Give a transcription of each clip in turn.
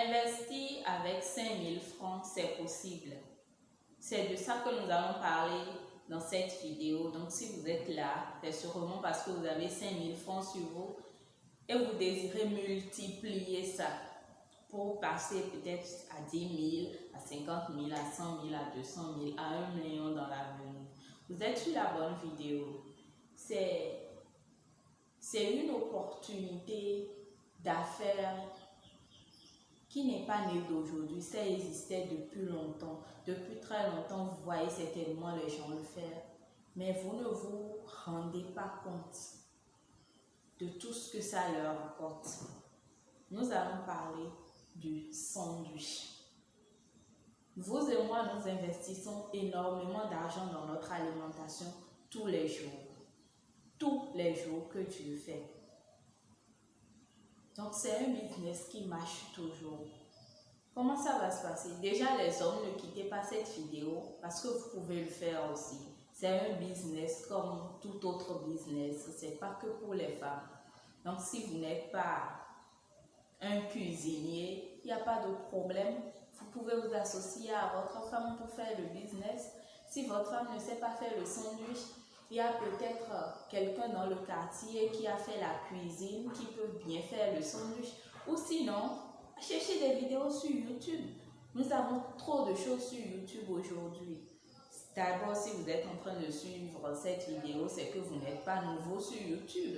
Investir avec 5 000 francs, c'est possible. C'est de ça que nous allons parler dans cette vidéo. Donc si vous êtes là, c'est sûrement parce que vous avez 5 000 francs sur vous et vous désirez multiplier ça pour passer peut-être à 10 000, à 50 000, à 100 000, à 200 000, à 1 million dans l'avenir. Vous êtes sur la bonne vidéo. C'est une opportunité d'affaires qui n'est pas née d'aujourd'hui. Ça existait depuis longtemps. Depuis très longtemps, vous voyez certainement les gens le faire. Mais vous ne vous rendez pas compte de tout ce que ça leur apporte. Nous allons parler du sandwich. Vous et moi, nous investissons énormément d'argent dans notre alimentation tous les jours. Tous les jours que Dieu fait. Donc, c'est un business qui marche toujours. Comment ça va se passer? Déjà, les hommes, ne quittez pas cette vidéo parce que vous pouvez le faire aussi. C'est un business comme tout autre business. Ce n'est pas que pour les femmes. Donc, si vous n'êtes pas un cuisinier, il n'y a pas de problème. Vous pouvez vous associer à votre femme pour faire le business. Si votre femme ne sait pas faire le sandwich, il y a peut-être quelqu'un dans le quartier qui a fait la cuisine, qui peut bien faire le sandwich. Ou sinon, cherchez des vidéos sur YouTube. Nous avons trop de choses sur YouTube aujourd'hui. D'abord, si vous êtes en train de suivre cette vidéo, c'est que vous n'êtes pas nouveau sur YouTube.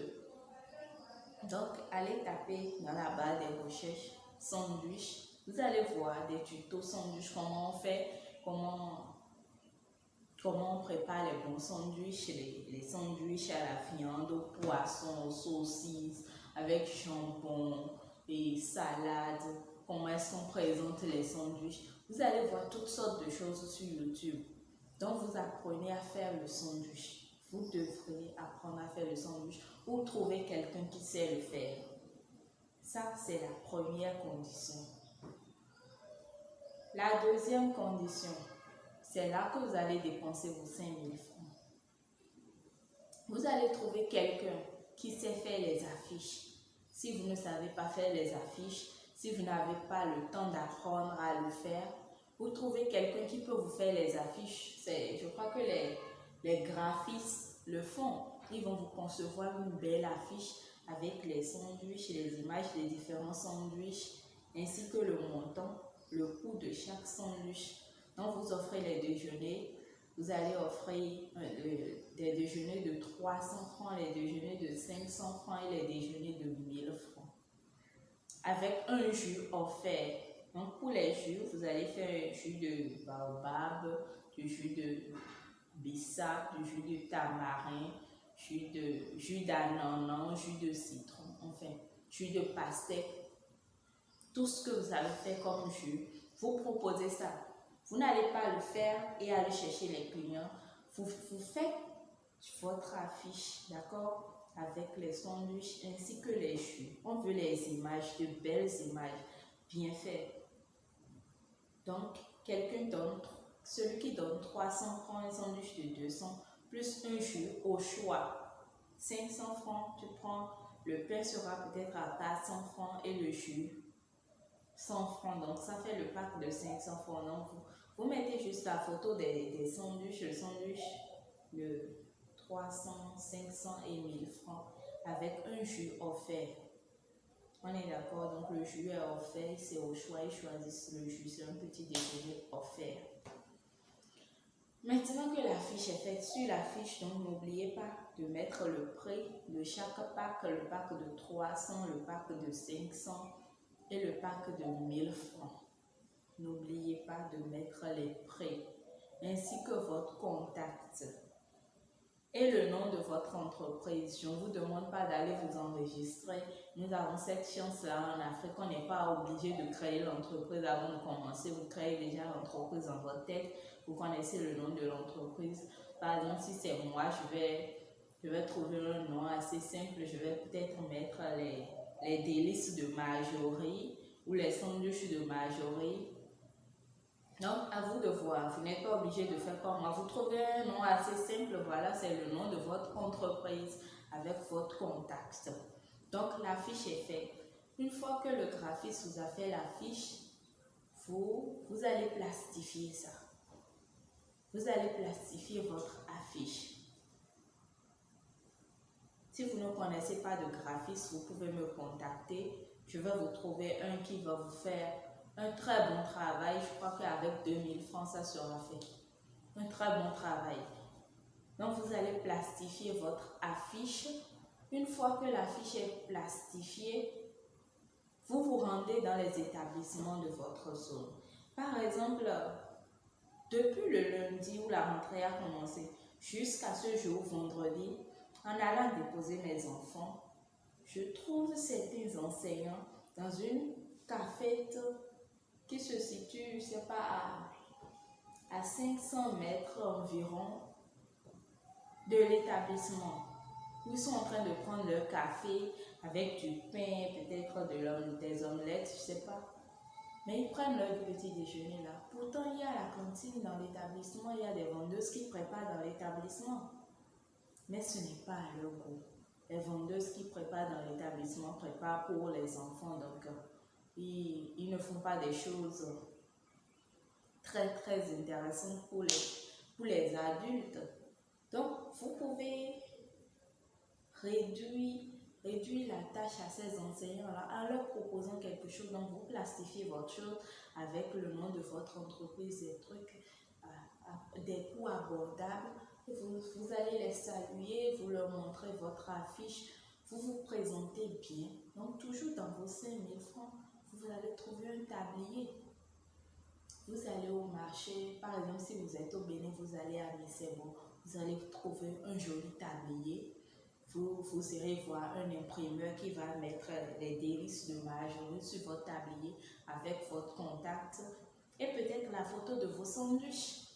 Donc, allez taper dans la barre des recherches sandwich. Vous allez voir des tutos sandwich, comment on fait, comment on prépare les bons sandwichs, les sandwichs à la viande, au poisson, aux saucisses, avec jambon et salade, comment est-ce qu'on présente les sandwichs. Vous allez voir toutes sortes de choses sur YouTube. Donc, vous apprenez à faire le sandwich. Vous devrez apprendre à faire le sandwich ou trouver quelqu'un qui sait le faire. Ça, c'est la première condition. La deuxième condition, c'est là que vous allez dépenser vos 5 000 francs. Vous allez trouver quelqu'un qui sait faire les affiches. Si vous ne savez pas faire les affiches, si vous n'avez pas le temps d'apprendre à le faire, vous trouvez quelqu'un qui peut vous faire les affiches. Je crois que les graphistes le font. Ils vont vous concevoir une belle affiche avec les sandwichs, les images des différents sandwichs, ainsi que le montant, le coût de chaque sandwich. Donc, vous offrez les déjeuners. Vous allez offrir des déjeuners de 300 francs, les déjeuners de 500 francs et les déjeuners de 1000 francs. Avec un jus offert. Donc, pour les jus, vous allez faire un jus de baobab, du jus de bissap, du jus de tamarin, jus d'ananas, jus de citron, enfin, jus de pastèque. Tout ce que vous avez fait comme jus, vous proposez ça. Vous n'allez pas le faire et aller chercher les clients. Vous faites votre affiche, d'accord, avec les sandwichs ainsi que les jus. On veut les images, de belles images, bien faites. Donc, celui qui donne 300 francs, un sandwich de 200, plus un jus au choix. 500 francs, tu prends, le pain sera peut-être à 400 francs et le jus 100 francs. Donc, ça fait le pack de 500 francs. Donc, vous mettez juste la photo des sandwichs, le sandwich de 300, 500 et 1000 francs avec un jus offert. On est d'accord, donc le jus est offert, c'est au choix, ils choisissent le jus, c'est un petit déjeuner offert. Maintenant que la fiche est faite, sur la fiche, donc n'oubliez pas de mettre le prix de chaque pack, le pack de 300, le pack de 500 et le pack de 1000 francs. N'oubliez pas de mettre les prix, ainsi que votre contact et le nom de votre entreprise. Je ne vous demande pas d'aller vous enregistrer. Nous avons cette chance-là en Afrique. On n'est pas obligé de créer l'entreprise avant de commencer. Vous créez déjà l'entreprise dans votre tête. Vous connaissez le nom de l'entreprise. Par exemple, si c'est moi, je vais trouver un nom assez simple. Je vais peut-être mettre les délices de Marjorie ou les sandwichs de Marjorie. Donc, à vous de voir. Vous n'êtes pas obligé de faire comme moi. Vous trouvez un nom assez simple. Voilà, c'est le nom de votre entreprise avec votre contact. Donc, la fiche est faite. Une fois que le graphiste vous a fait l'affiche, vous allez plastifier ça. Vous allez plastifier votre affiche. Si vous ne connaissez pas de graphiste, vous pouvez me contacter. Je vais vous trouver un qui va vous faire un très bon travail. Je crois qu'avec 2000 francs, ça sera fait. Un très bon travail. Donc, vous allez plastifier votre affiche. Une fois que l'affiche est plastifiée, vous vous rendez dans les établissements de votre zone. Par exemple, depuis le lundi où la rentrée a commencé jusqu'à ce jour, vendredi, en allant déposer mes enfants, je trouve certains enseignants dans une cafette qui se situe, je ne sais pas, à 500 mètres environ de l'établissement. Ils sont en train de prendre leur café avec du pain, peut-être des omelettes, je ne sais pas. Mais ils prennent leur petit déjeuner là. Pourtant, il y a la cantine dans l'établissement, il y a des vendeuses qui préparent dans l'établissement. Mais ce n'est pas à leur goût. Les vendeuses qui préparent dans l'établissement préparent pour les enfants. Donc, ils ne font pas des choses très intéressantes pour les adultes. Donc, vous pouvez réduire la tâche à ces enseignants-là en leur proposant quelque chose. Donc, vous plastifiez votre chose avec le nom de votre entreprise, des trucs, des coûts abordables. Vous allez les saluer, vous leur montrez votre affiche, vous vous présentez bien. Donc, toujours dans vos 5000 francs, vous allez trouver un tablier. Vous allez au marché, par exemple, si vous êtes au Bénin, vous allez à Missebo, vous allez trouver un joli tablier. Vous irez voir un imprimeur qui va mettre les délices de Marjorie sur votre tablier avec votre contact et peut-être la photo de vos sandwichs.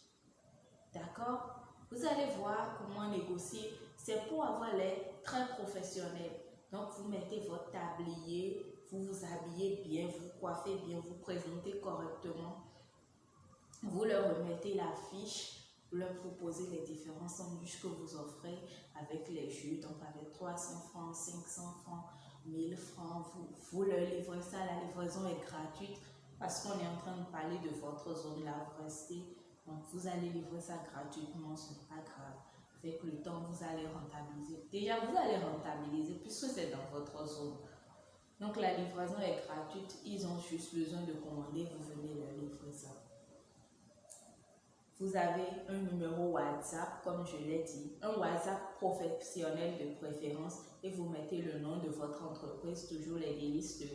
D'accord? Vous allez voir comment négocier. C'est pour avoir l'air très professionnel. Donc, vous mettez votre tablier, vous vous habillez bien, vous coiffez bien, vous présentez correctement. Vous leur remettez la fiche. Vous leur proposez les différents sandwichs que vous offrez avec les jus, donc avec 300 francs, 500 francs, 1000 francs. Vous leur livrez ça, la livraison est gratuite parce qu'on est en train de parler de votre zone là, vous restez. Donc vous allez livrer ça gratuitement, ce n'est pas grave. Avec le temps, vous allez rentabiliser. Déjà, vous allez rentabiliser puisque c'est dans votre zone. Donc la livraison est gratuite, ils ont juste besoin de commander, vous venez leur livrer ça. Vous avez un numéro WhatsApp, comme je l'ai dit, un WhatsApp professionnel de préférence et vous mettez le nom de votre entreprise, toujours les délices de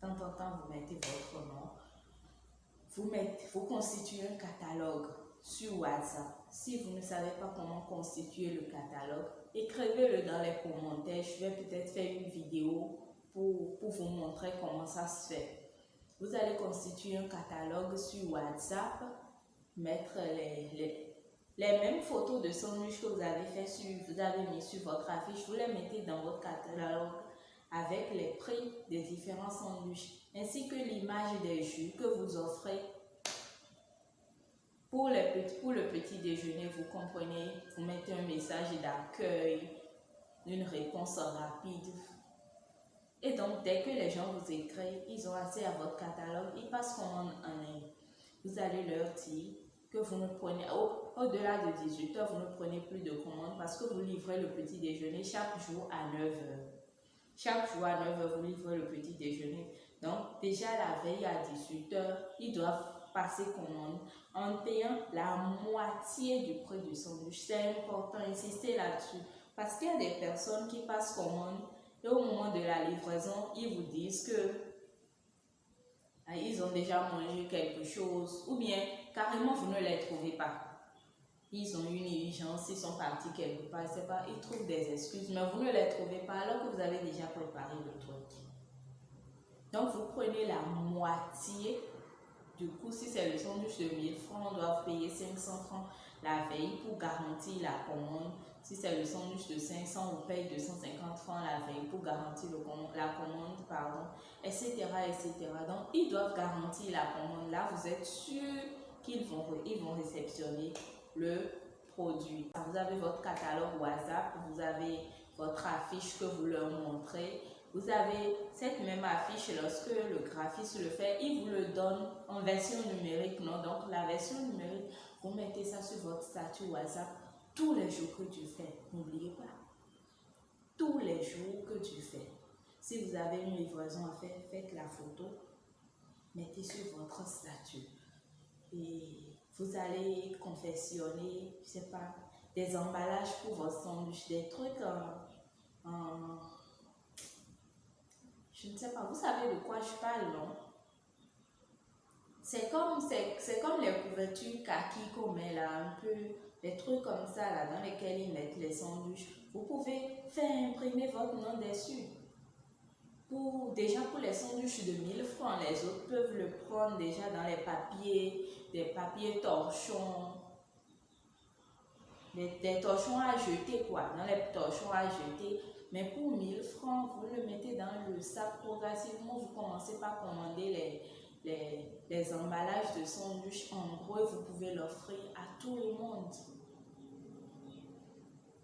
temps en temps, vous mettez votre nom. Vous constituez un catalogue sur WhatsApp. Si vous ne savez pas comment constituer le catalogue, écrivez-le dans les commentaires. Je vais peut-être faire une vidéo pour vous montrer comment ça se fait. Vous allez constituer un catalogue sur WhatsApp, mettre les mêmes photos de sandwich que vous avez mis sur votre affiche, vous les mettez dans votre catalogue avec les prix des différents sandwichs, ainsi que l'image des jus que vous offrez. Pour le petit déjeuner, vous comprenez, vous mettez un message d'accueil, une réponse rapide. Et donc, dès que les gens vous écrivent, ils ont accès à votre catalogue, ils passent commande en ligne. Vous allez leur dire que vous ne prenez, au-delà de 18 h, vous ne prenez plus de commandes parce que vous livrez le petit déjeuner chaque jour à 9 h. Chaque jour à 9 h, vous livrez le petit déjeuner. Donc, déjà la veille à 18 h, ils doivent passer commande en payant la moitié du prix du sandwich. C'est important, insistez là-dessus. Parce qu'il y a des personnes qui passent commande et au moment de la livraison, ils vous disent que ils ont déjà mangé quelque chose ou bien carrément vous ne les trouvez pas. Ils ont une urgence, ils sont partis quelque part, c'est pas, ils trouvent des excuses, mais vous ne les trouvez pas alors que vous avez déjà préparé le truc. Donc vous prenez la moitié. Du coup, si c'est le sandwich de 1000 francs, on doit payer 500 francs la veille pour garantir la commande. Si c'est le sandwich de 500, on paye 250 francs la veille pour garantir la commande, etc., etc. Donc, ils doivent garantir la commande. Là, vous êtes sûr qu'ils vont réceptionner le produit. Vous avez votre catalogue WhatsApp, vous avez votre affiche que vous leur montrez. Vous avez cette même affiche, lorsque le graphiste le fait, il vous le donne en version numérique, non? Donc la version numérique, vous mettez ça sur votre statut WhatsApp tous les jours que tu fais. N'oubliez pas, tous les jours que tu fais. Si vous avez une livraison à faire, faites la photo, mettez sur votre statut. Et vous allez confectionner, je sais pas, des emballages pour vos sandwichs, des trucs je ne sais pas, vous savez de quoi je parle, non? C'est comme les couvertures kaki qu'on met là, un peu, des trucs comme ça là, dans lesquels ils mettent les sandwichs. Vous pouvez faire imprimer votre nom dessus. Déjà pour les sandwichs de 1000 francs, les autres peuvent le prendre déjà dans les papiers, des papiers torchons, des torchons à jeter quoi, dans les torchons à jeter. Mais pour 1000 francs, vous le mettez dans le sac progressivement, vous commencez par commander les emballages de sandwich en gros et vous pouvez l'offrir à tout le monde.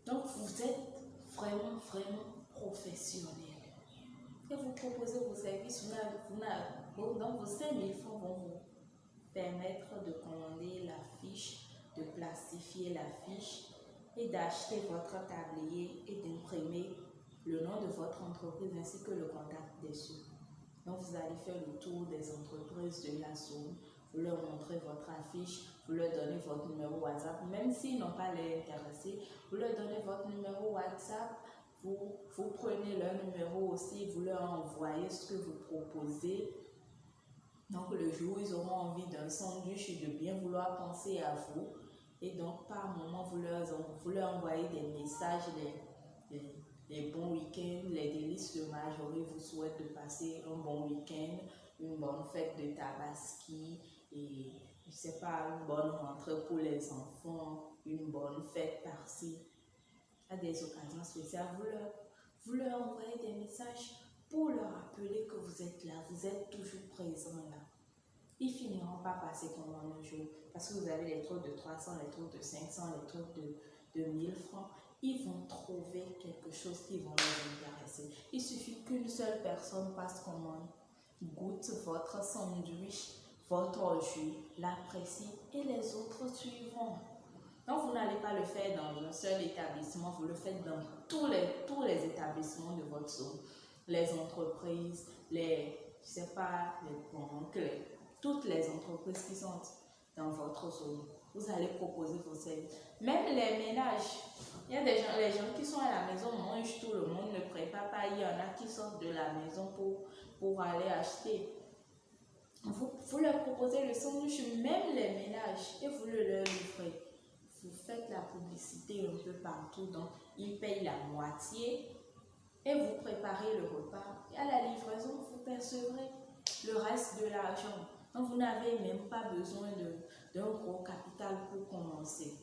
Donc vous êtes vraiment professionnel. Et vous proposez vos services, donc vos 5000 francs vont vous permettre de commander la fiche, de plastifier la fiche et d'acheter votre tablier et d'imprimer le nom de votre entreprise ainsi que le contact dessus. Donc vous allez faire le tour des entreprises de la zone, vous leur montrez votre affiche, vous leur donnez votre numéro WhatsApp, même s'ils n'ont pas l'air intéressés, vous leur donnez votre numéro WhatsApp, vous prenez leur numéro aussi, vous leur envoyez ce que vous proposez. Donc le jour où ils auront envie d'un sandwich et de bien vouloir penser à vous, et donc par moment vous leur envoyez des messages, les bons week-ends, les délices de Marjorie vous souhaitent de passer un bon week-end, une bonne fête de Tabaski et je sais pas, une bonne rentrée pour les enfants, une bonne fête par-ci. À des occasions spéciales, vous leur envoyez des messages pour leur rappeler que vous êtes là, vous êtes toujours présent là. Ils finiront par passer commande un jour parce que vous avez les trucs de 300, les trucs de 500, les trucs de 1000 francs. Ils vont trouver quelque chose qui va les intéresser. Il suffit qu'une seule personne passe commande, goûte votre sandwich, votre jus, l'apprécie et les autres suivront. Donc vous n'allez pas le faire dans un seul établissement, vous le faites dans tous les établissements de votre zone. Les entreprises, les banques, toutes les entreprises qui sont dans votre zone. Vous allez proposer vos services. Même les ménages, il y a les gens qui sont à la maison mangent, tout le monde ne prépare pas. Il y en a qui sortent de la maison pour aller acheter. Vous leur proposez le sandwich, même les ménages, et vous le leur livrez. Vous faites la publicité un peu partout, donc ils payent la moitié et vous préparez le repas. Et à la livraison, vous percevrez le reste de l'argent. Donc vous n'avez même pas besoin d'un gros capital pour commencer.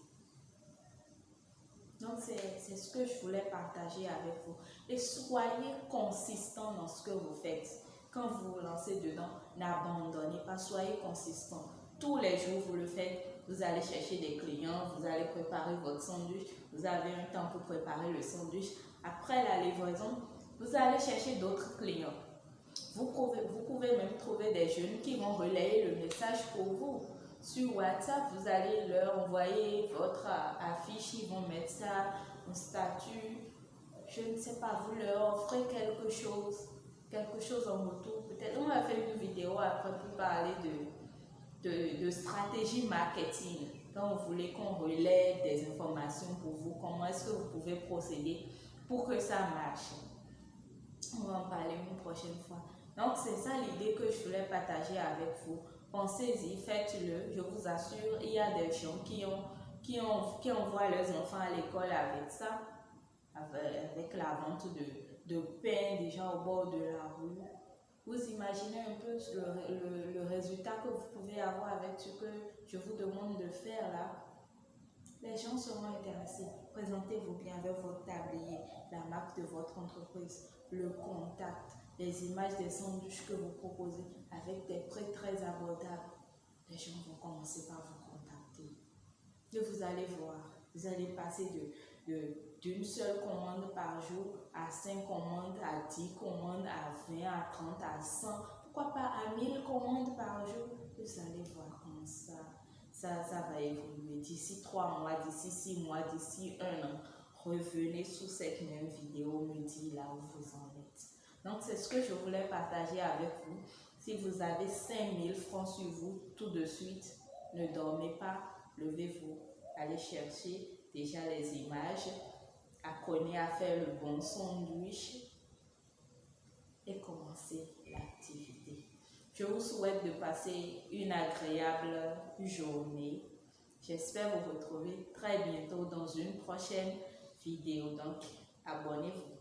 Donc c'est ce que je voulais partager avec vous. Et soyez consistant dans ce que vous faites. Quand vous vous lancez dedans, n'abandonnez pas, soyez consistant. Tous les jours, vous le faites. Vous allez chercher des clients, vous allez préparer votre sandwich, vous avez un temps pour préparer le sandwich. Après la livraison, vous allez chercher d'autres clients. Vous pouvez même trouver des jeunes qui vont relayer le message pour vous. Sur WhatsApp, vous allez leur envoyer votre affiche, ils vont mettre ça en statut. Je ne sais pas, vous leur offrez quelque chose en retour. Peut-être on va faire une vidéo après pour parler de stratégie marketing. Quand vous voulez qu'on relaie des informations pour vous, comment est-ce que vous pouvez procéder pour que ça marche. On va en parler une prochaine fois. Donc c'est ça l'idée que je voulais partager avec vous. Pensez-y, faites-le. Je vous assure, il y a des gens qui envoient leurs enfants à l'école avec ça, avec la vente de pain déjà au bord de la rue. Vous imaginez un peu le résultat que vous pouvez avoir avec ce que je vous demande de faire là. Les gens seront intéressés. Présentez-vous bien avec votre tablier, la marque de votre entreprise, le contact, les images des sandwichs que vous proposez avec des prix très abordables. Les gens vont commencer par vous contacter. Et vous allez voir, vous allez passer d'une seule commande par jour à 5 commandes, à 10 commandes, à 20, à 30, à 100, pourquoi pas à 1000 commandes par jour. Vous allez voir comment ça va évoluer. D'ici 3 mois, d'ici 6 mois, d'ici 1 an, revenez sous cette même vidéo, me dire là où vous en êtes. Donc, c'est ce que je voulais partager avec vous. Si vous avez 5000 francs sur vous, tout de suite, ne dormez pas, levez-vous, allez chercher déjà les images, apprenez à faire le bon sandwich et commencez l'activité. Je vous souhaite de passer une agréable journée. J'espère vous retrouver très bientôt dans une prochaine vidéo. Donc, abonnez-vous.